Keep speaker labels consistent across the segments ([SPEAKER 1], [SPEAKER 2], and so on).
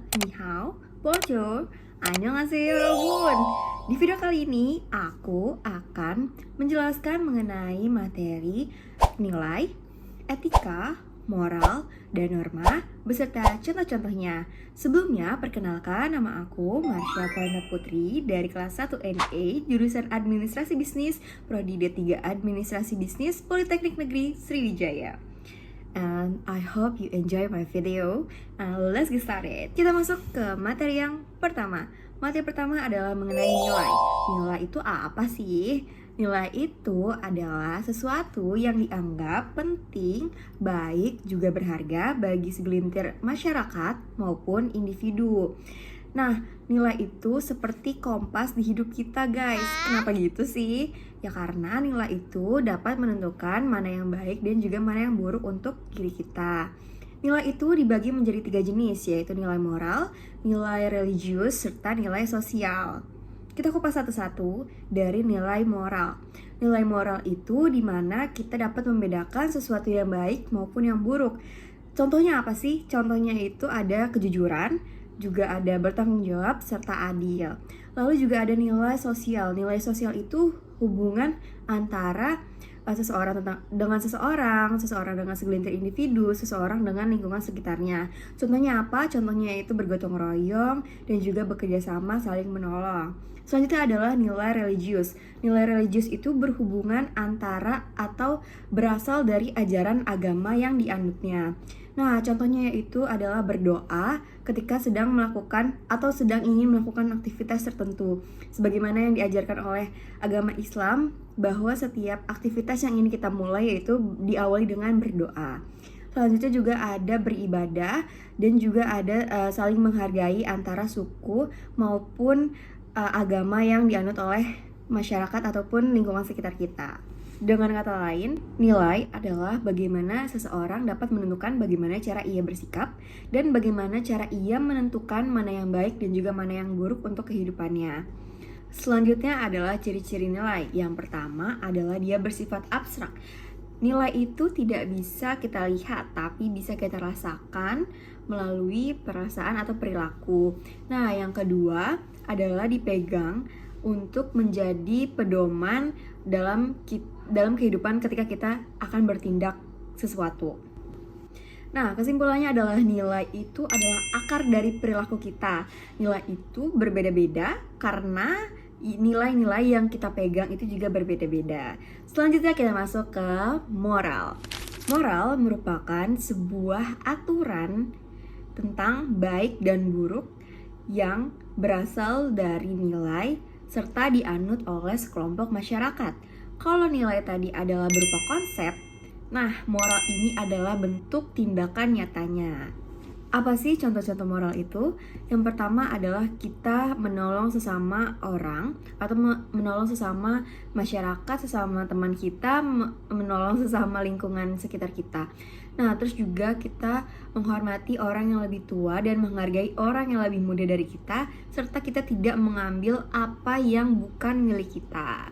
[SPEAKER 1] Ni hao, bonjour, annyeonghaseyo yorogun. Di video kali ini, aku akan menjelaskan mengenai materi nilai, etika, moral, dan norma beserta contoh-contohnya. Sebelumnya, perkenalkan, nama aku Marsha Polana Putri dari kelas 1 NA, jurusan Administrasi Bisnis, Prodi D3 Administrasi Bisnis, Politeknik Negeri Sriwijaya. And I hope you enjoy my video. Let's get started. Kita masuk ke materi yang pertama. Materi pertama adalah mengenai nilai. Nilai itu apa sih? Nilai itu adalah sesuatu yang dianggap penting, baik, juga berharga bagi segelintir masyarakat maupun individu. Nah, nilai itu seperti kompas di hidup kita, guys. Kenapa gitu sih? Ya karena nilai itu dapat menentukan mana yang baik dan juga mana yang buruk untuk diri kita. Nilai itu dibagi menjadi 3 jenis, yaitu nilai moral, nilai religius, serta nilai sosial. Kita kupas satu-satu dari nilai moral. Nilai moral itu dimana kita dapat membedakan sesuatu yang baik maupun yang buruk. Contohnya apa sih? Contohnya itu ada kejujuran, juga ada bertanggung jawab, serta adil. Lalu juga ada nilai sosial. Nilai sosial itu hubungan antara seseorang dengan seseorang dengan segelintir individu, seseorang dengan lingkungan sekitarnya. Contohnya apa? Contohnya itu bergotong royong dan juga bekerja sama saling menolong. Selanjutnya adalah nilai religius. Nilai religius itu berhubungan antara atau berasal dari ajaran agama yang dianutnya. Nah, contohnya yaitu adalah berdoa ketika sedang melakukan atau sedang ingin melakukan aktivitas tertentu. Sebagaimana yang diajarkan oleh agama Islam, bahwa setiap aktivitas yang ingin kita mulai yaitu diawali dengan berdoa. Selanjutnya juga ada beribadah dan juga ada saling menghargai antara suku maupun agama yang dianut oleh masyarakat ataupun lingkungan sekitar kita. Dengan kata lain, nilai adalah bagaimana seseorang dapat menentukan bagaimana cara ia bersikap dan bagaimana cara ia menentukan mana yang baik dan juga mana yang buruk untuk kehidupannya. Selanjutnya adalah ciri-ciri nilai. Yang pertama adalah dia bersifat abstrak. Nilai itu tidak bisa kita lihat, tapi bisa kita rasakan melalui perasaan atau perilaku. Nah, yang kedua adalah dipegang untuk menjadi pedoman dalam kehidupan ketika kita akan bertindak sesuatu. Nah, kesimpulannya adalah nilai itu adalah akar dari perilaku kita. Nilai itu berbeda-beda karena nilai-nilai yang kita pegang itu juga berbeda-beda. Selanjutnya kita masuk ke moral. Moral merupakan sebuah aturan tentang baik dan buruk yang berasal dari nilai serta dianut oleh sekelompok masyarakat. Kalau nilai tadi adalah berupa konsep, nah moral ini adalah bentuk tindakan nyatanya. Apa sih contoh-contoh moral itu? Yang pertama adalah kita menolong sesama orang atau menolong sesama masyarakat, sesama teman kita, menolong sesama lingkungan sekitar kita. Nah, terus juga kita menghormati orang yang lebih tua dan menghargai orang yang lebih muda dari kita, serta kita tidak mengambil apa yang bukan milik kita.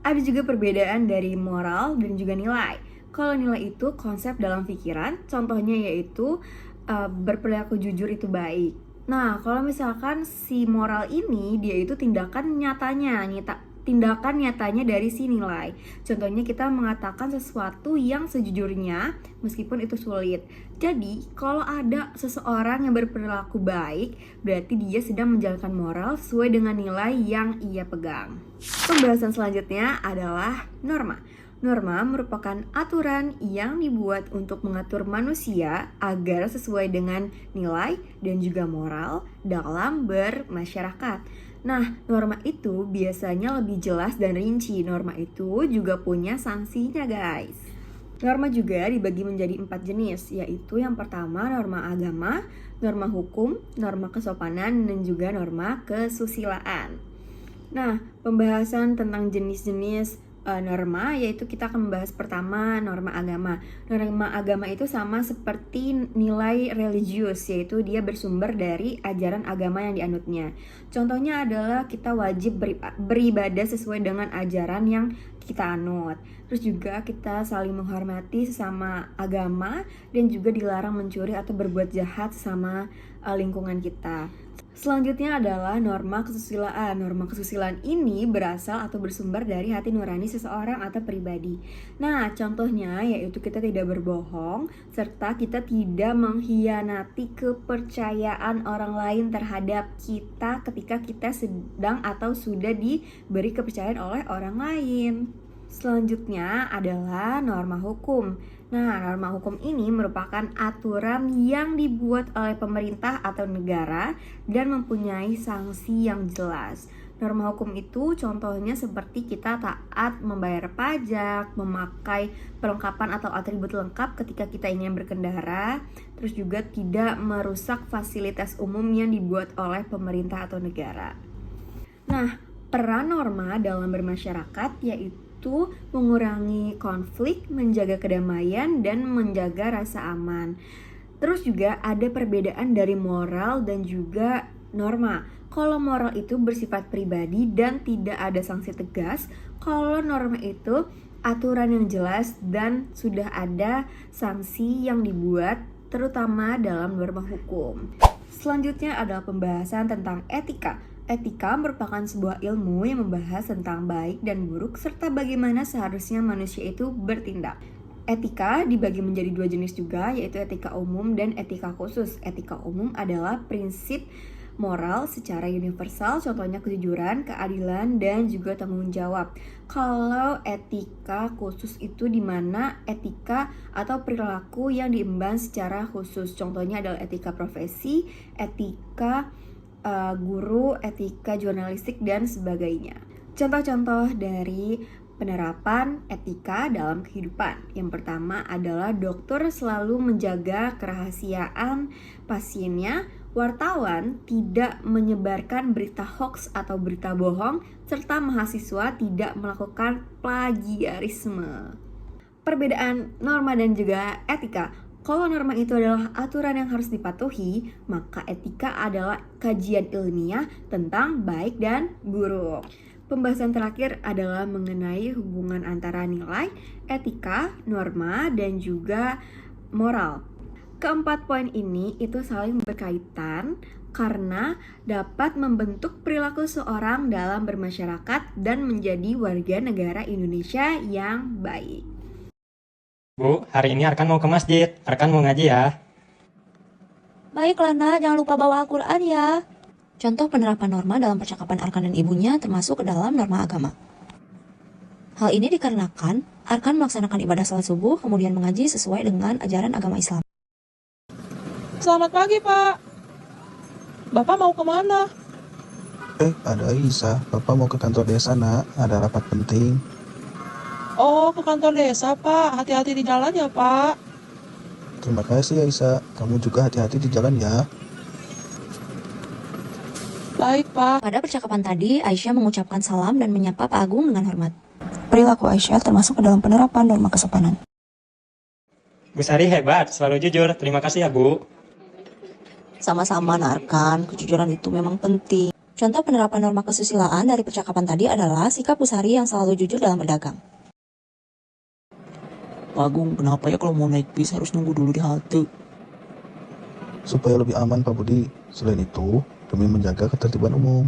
[SPEAKER 1] Ada juga perbedaan dari moral dan juga nilai. Kalau nilai itu konsep dalam pikiran, contohnya yaitu berperilaku jujur itu baik. Nah, kalau misalkan si moral ini dia itu tindakan nyatanya dari si nilai. Contohnya kita mengatakan sesuatu yang sejujurnya meskipun itu sulit. Jadi, kalau ada seseorang yang berperilaku baik, berarti dia sedang menjalankan moral sesuai dengan nilai yang ia pegang. Pembahasan selanjutnya adalah norma. Norma merupakan aturan yang dibuat untuk mengatur manusia agar sesuai dengan nilai dan juga moral dalam bermasyarakat. Nah, norma itu biasanya lebih jelas dan rinci. Norma itu juga punya sanksinya, guys. Norma juga dibagi menjadi 4 jenis, yaitu yang pertama norma agama, norma hukum, norma kesopanan, dan juga norma kesusilaan. Nah, pembahasan tentang jenis-jenis norma, yaitu kita akan membahas pertama norma agama. Norma agama itu sama seperti nilai religius, yaitu dia bersumber dari ajaran agama yang dianutnya. Contohnya adalah kita wajib beribadah sesuai dengan ajaran yang kita anut. Terus juga kita saling menghormati sesama agama dan juga dilarang mencuri atau berbuat jahat sama lingkungan kita. Selanjutnya adalah norma kesusilaan. Norma kesusilaan ini berasal atau bersumber dari hati nurani seseorang atau pribadi. Nah, contohnya yaitu kita tidak berbohong serta kita tidak mengkhianati kepercayaan orang lain terhadap kita ketika kita sedang atau sudah diberi kepercayaan oleh orang lain. Selanjutnya adalah norma hukum. Nah, norma hukum ini merupakan aturan yang dibuat oleh pemerintah atau negara dan mempunyai sanksi yang jelas. Norma hukum itu contohnya seperti kita taat membayar pajak, memakai perlengkapan atau atribut lengkap ketika kita ingin berkendara, terus juga tidak merusak fasilitas umum yang dibuat oleh pemerintah atau negara. Nah, peran norma dalam bermasyarakat yaitu mengurangi konflik, menjaga kedamaian, dan menjaga rasa aman. Terus juga ada perbedaan dari moral dan juga norma. Kalau moral itu bersifat pribadi dan tidak ada sanksi tegas, kalau norma itu aturan yang jelas dan sudah ada sanksi yang dibuat, terutama dalam norma hukum. Selanjutnya adalah pembahasan tentang etika. Etika merupakan sebuah ilmu yang membahas tentang baik dan buruk serta bagaimana seharusnya manusia itu bertindak. Etika dibagi menjadi dua jenis juga, yaitu etika umum dan etika khusus. Etika umum adalah prinsip moral secara universal, contohnya kejujuran, keadilan, dan juga tanggung jawab. Kalau etika khusus itu dimana etika atau perilaku yang diemban secara khusus. Contohnya adalah etika profesi, etika guru, etika jurnalistik, dan sebagainya. Contoh-contoh dari penerapan etika dalam kehidupan. Yang pertama adalah dokter selalu menjaga kerahasiaan pasiennya, wartawan tidak menyebarkan berita hoax atau berita bohong, serta mahasiswa tidak melakukan plagiarisme. Perbedaan norma dan juga etika. Kalau norma itu adalah aturan yang harus dipatuhi, maka etika adalah kajian ilmiah tentang baik dan buruk. Pembahasan terakhir adalah mengenai hubungan antara nilai, etika, norma, dan juga moral. Keempat poin ini itu saling berkaitan karena dapat membentuk perilaku seorang dalam bermasyarakat dan menjadi warga negara Indonesia yang baik.
[SPEAKER 2] Bu, hari ini Arkan mau ke masjid. Arkan mau ngaji ya.
[SPEAKER 3] Baik Lana, jangan lupa bawa Al-Quran ya. Contoh penerapan norma dalam percakapan Arkan dan ibunya termasuk ke dalam norma agama. Hal ini dikarenakan Arkan melaksanakan ibadah salat subuh kemudian mengaji sesuai dengan ajaran agama Islam.
[SPEAKER 4] Selamat pagi, Pak. Bapak mau kemana?
[SPEAKER 5] Ada Isa. Bapak mau ke kantor desa, nak. Ada rapat penting.
[SPEAKER 4] Oh, ke kantor desa, Pak. Hati-hati di jalan ya, Pak.
[SPEAKER 5] Terima kasih ya, Isa. Kamu juga hati-hati di jalan ya.
[SPEAKER 4] Baik, Pak.
[SPEAKER 3] Pada percakapan tadi, Aisyah mengucapkan salam dan menyapa Pak Agung dengan hormat. Perilaku Aisyah termasuk ke dalam penerapan norma kesopanan.
[SPEAKER 2] Bu Sari hebat, selalu jujur. Terima kasih ya, Bu.
[SPEAKER 3] Sama-sama, Arkan. Kejujuran itu memang penting. Contoh penerapan norma kesusilaan dari percakapan tadi adalah sikap Busari yang selalu jujur dalam berdagang.
[SPEAKER 6] Pak Agung, kenapa ya kalau mau naik bis harus nunggu dulu di halte?
[SPEAKER 5] Supaya lebih aman, Pak Budi. Selain itu, demi menjaga ketertiban umum.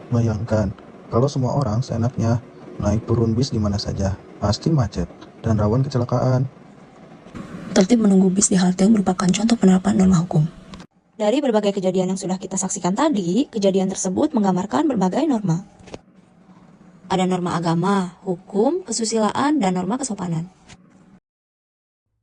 [SPEAKER 5] Bayangkan, kalau semua orang seenaknya naik turun bis di mana saja, pasti macet dan rawan kecelakaan.
[SPEAKER 3] Tertib menunggu bis di halte merupakan contoh penerapan norma hukum. Dari berbagai kejadian yang sudah kita saksikan tadi, kejadian tersebut menggambarkan berbagai norma. Ada norma agama, hukum, kesusilaan, dan norma kesopanan.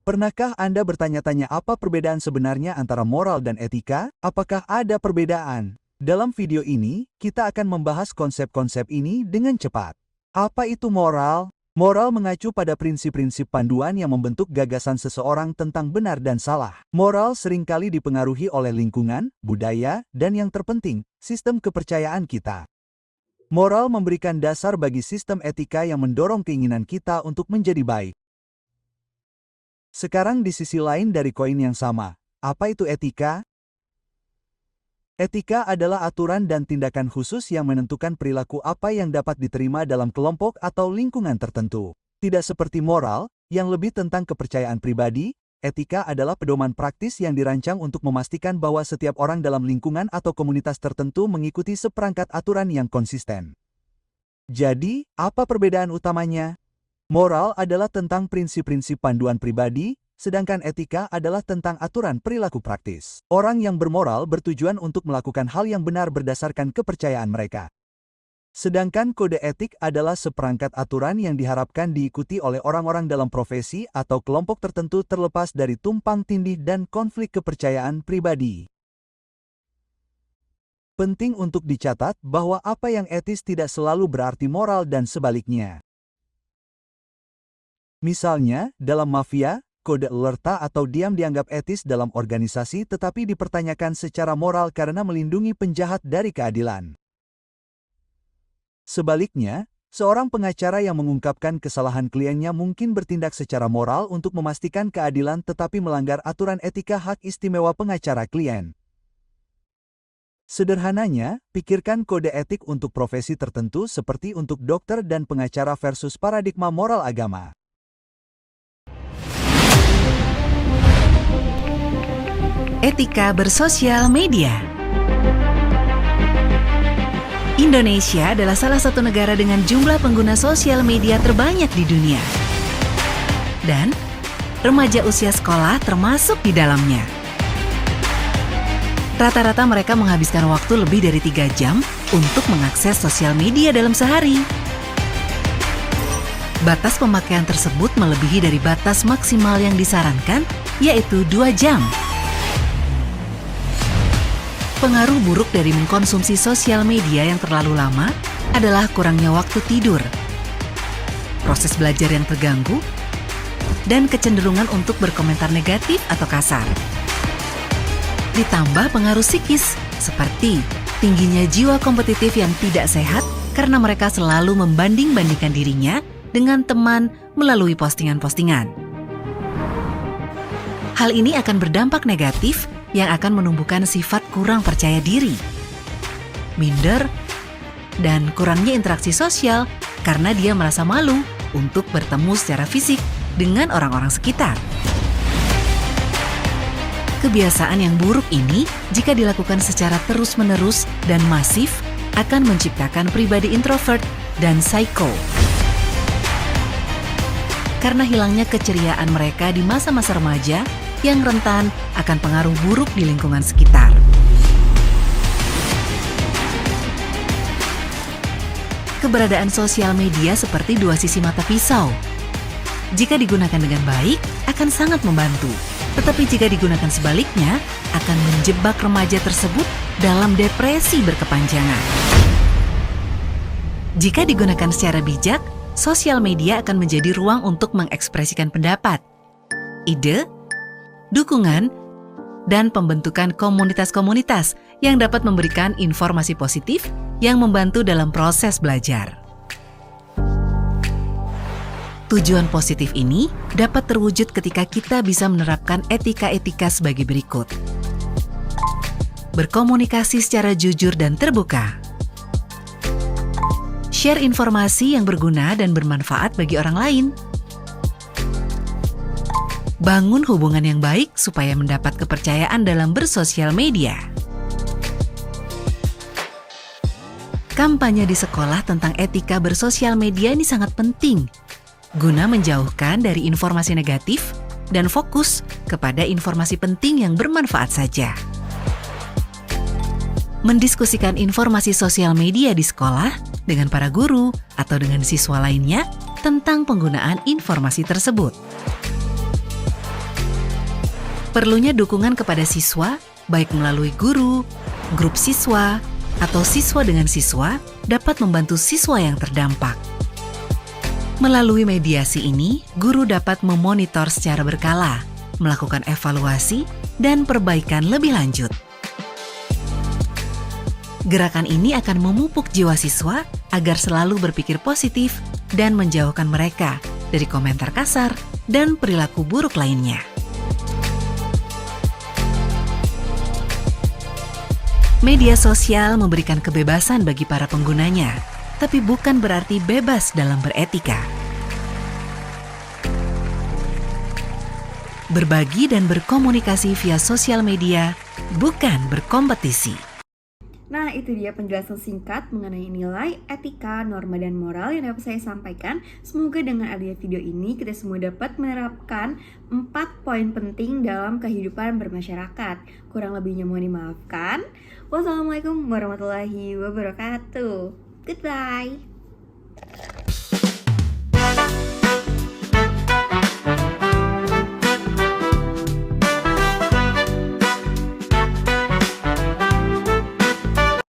[SPEAKER 7] Pernahkah Anda bertanya-tanya apa perbedaan sebenarnya antara moral dan etika? Apakah ada perbedaan? Dalam video ini, kita akan membahas konsep-konsep ini dengan cepat. Apa itu moral? Moral mengacu pada prinsip-prinsip panduan yang membentuk gagasan seseorang tentang benar dan salah. Moral seringkali dipengaruhi oleh lingkungan, budaya, dan yang terpenting, sistem kepercayaan kita. Moral memberikan dasar bagi sistem etika yang mendorong keinginan kita untuk menjadi baik. Sekarang di sisi lain dari koin yang sama, apa itu etika? Etika adalah aturan dan tindakan khusus yang menentukan perilaku apa yang dapat diterima dalam kelompok atau lingkungan tertentu. Tidak seperti moral, yang lebih tentang kepercayaan pribadi, etika adalah pedoman praktis yang dirancang untuk memastikan bahwa setiap orang dalam lingkungan atau komunitas tertentu mengikuti seperangkat aturan yang konsisten. Jadi, apa perbedaan utamanya? Moral adalah tentang prinsip-prinsip panduan pribadi, sedangkan etika adalah tentang aturan perilaku praktis. Orang yang bermoral bertujuan untuk melakukan hal yang benar berdasarkan kepercayaan mereka. Sedangkan kode etik adalah seperangkat aturan yang diharapkan diikuti oleh orang-orang dalam profesi atau kelompok tertentu terlepas dari tumpang tindih dan konflik kepercayaan pribadi. Penting untuk dicatat bahwa apa yang etis tidak selalu berarti moral dan sebaliknya. Misalnya, dalam mafia, kode alerta atau diam dianggap etis dalam organisasi tetapi dipertanyakan secara moral karena melindungi penjahat dari keadilan. Sebaliknya, seorang pengacara yang mengungkapkan kesalahan kliennya mungkin bertindak secara moral untuk memastikan keadilan tetapi melanggar aturan etika hak istimewa pengacara klien. Sederhananya, pikirkan kode etik untuk profesi tertentu seperti untuk dokter dan pengacara versus paradigma moral agama.
[SPEAKER 8] Etika bersosial media. Indonesia adalah salah satu negara dengan jumlah pengguna sosial media terbanyak di dunia. Dan remaja usia sekolah termasuk di dalamnya. Rata-rata mereka menghabiskan waktu lebih dari 3 jam untuk mengakses sosial media dalam sehari. Batas pemakaian tersebut melebihi dari batas maksimal yang disarankan, yaitu 2 jam. Pengaruh buruk dari mengkonsumsi sosial media yang terlalu lama adalah kurangnya waktu tidur, proses belajar yang terganggu, dan kecenderungan untuk berkomentar negatif atau kasar. Ditambah pengaruh psikis, seperti tingginya jiwa kompetitif yang tidak sehat karena mereka selalu membanding-bandingkan dirinya dengan teman melalui postingan-postingan. Hal ini akan berdampak negatif yang akan menumbuhkan sifat kurang percaya diri, minder, dan kurangnya interaksi sosial karena dia merasa malu untuk bertemu secara fisik dengan orang-orang sekitar. Kebiasaan yang buruk ini, jika dilakukan secara terus-menerus dan masif, akan menciptakan pribadi introvert dan psycho. Karena hilangnya keceriaan mereka di masa-masa remaja, yang rentan akan pengaruh buruk di lingkungan sekitar. Keberadaan sosial media seperti dua sisi mata pisau. Jika digunakan dengan baik, akan sangat membantu. Tetapi jika digunakan sebaliknya, akan menjebak remaja tersebut dalam depresi berkepanjangan. Jika digunakan secara bijak, sosial media akan menjadi ruang untuk mengekspresikan pendapat, ide, dukungan, dan pembentukan komunitas-komunitas yang dapat memberikan informasi positif yang membantu dalam proses belajar. Tujuan positif ini dapat terwujud ketika kita bisa menerapkan etika-etika sebagai berikut. Berkomunikasi secara jujur dan terbuka. Share informasi yang berguna dan bermanfaat bagi orang lain. Bangun hubungan yang baik supaya mendapat kepercayaan dalam bersosial media. Kampanye di sekolah tentang etika bersosial media ini sangat penting, guna menjauhkan dari informasi negatif dan fokus kepada informasi penting yang bermanfaat saja. Mendiskusikan informasi sosial media di sekolah dengan para guru atau dengan siswa lainnya tentang penggunaan informasi tersebut. Perlunya dukungan kepada siswa, baik melalui guru, grup siswa, atau siswa dengan siswa, dapat membantu siswa yang terdampak. Melalui mediasi ini, guru dapat memonitor secara berkala, melakukan evaluasi, dan perbaikan lebih lanjut. Gerakan ini akan memupuk jiwa siswa agar selalu berpikir positif dan menjauhkan mereka dari komentar kasar dan perilaku buruk lainnya. Media sosial memberikan kebebasan bagi para penggunanya, tapi bukan berarti bebas dalam beretika. Berbagi dan berkomunikasi via sosial media bukan berkompetisi.
[SPEAKER 1] Nah, itu dia penjelasan singkat mengenai nilai, etika, norma, dan moral yang dapat saya sampaikan. Semoga dengan adanya video ini kita semua dapat menerapkan 4 poin penting dalam kehidupan bermasyarakat. Kurang lebihnya mohon dimaafkan. Wassalamualaikum warahmatullahi wabarakatuh. Goodbye.